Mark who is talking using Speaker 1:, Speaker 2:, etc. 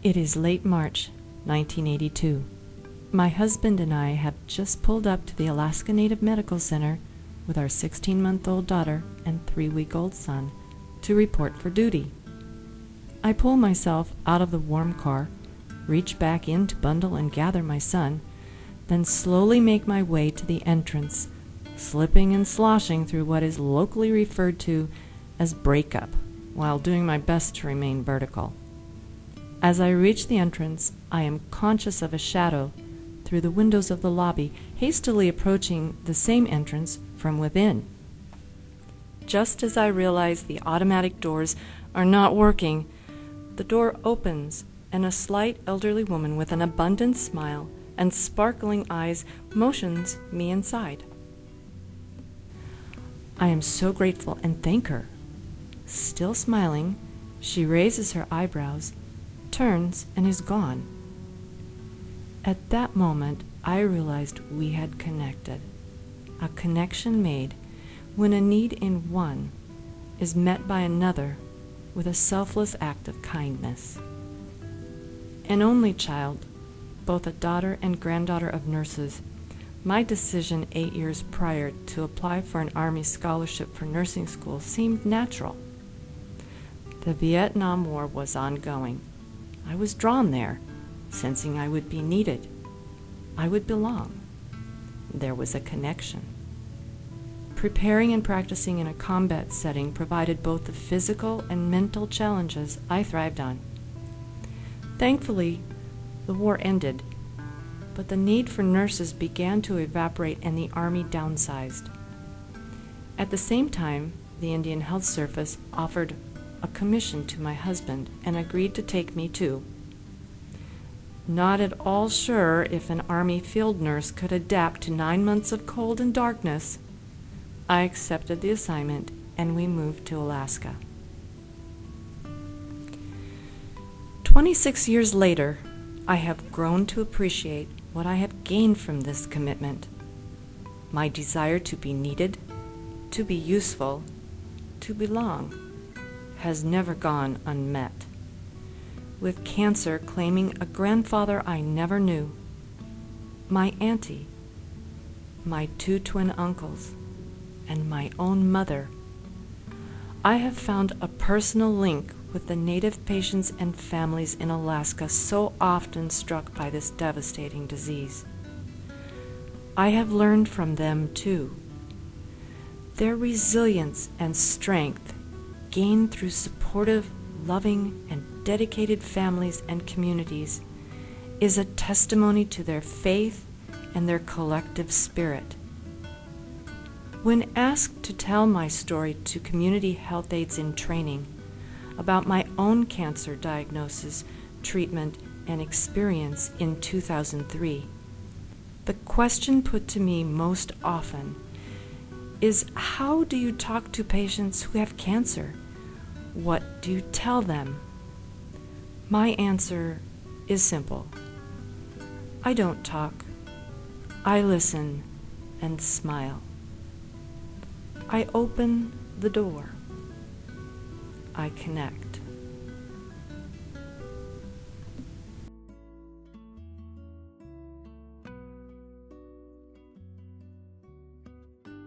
Speaker 1: It is late March, 1982. My husband and I have just pulled up to the Alaska Native Medical Center with our 16-month-old daughter and 3-week-old son to report for duty. I pull myself out of the warm car, reach back in to bundle and gather my son, then slowly make my way to the entrance, slipping and sloshing through what is locally referred to as breakup, while doing my best to remain vertical. As I reach the entrance, I am conscious of a shadow through the windows of the lobby, hastily approaching the same entrance from within. Just as I realize the automatic doors are not working, the door opens and a slight elderly woman with an abundant smile and sparkling eyes motions me inside. I am so grateful and thank her. Still smiling, she raises her eyebrows, turns, and is gone. At that moment, I realized we had connected. A connection made when a need in one is met by another with a selfless act of kindness. An only child, both a daughter and granddaughter of nurses, my decision 8 years prior to apply for an Army scholarship for nursing school seemed natural. The Vietnam War was ongoing. I was drawn there, sensing I would be needed. I would belong. There was a connection. Preparing and practicing in a combat setting provided both the physical and mental challenges I thrived on. Thankfully, the war ended, but the need for nurses began to evaporate and the Army downsized. At the same time, the Indian Health Service offered a commission to my husband and agreed to take me too. Not at all sure if an Army field nurse could adapt to 9 months of cold and darkness, I accepted the assignment and we moved to Alaska. 26 years later, I have grown to appreciate what I have gained from this commitment. My desire to be needed, to be useful, to belong, has never gone unmet. With cancer claiming a grandfather I never knew, my auntie, my 2 twin uncles, and my own mother, I have found a personal link with the Native patients and families in Alaska so often struck by this devastating disease. I have learned from them too. Their resilience and strength gained through supportive, loving, and dedicated families and communities is a testimony to their faith and their collective spirit. When asked to tell my story to community health aides in training about my own cancer diagnosis, treatment, and experience in 2003, the question put to me most often is, how do you talk to patients who have cancer? What do you tell them? My answer is simple. I don't talk. I listen and smile. I open the door. I connect.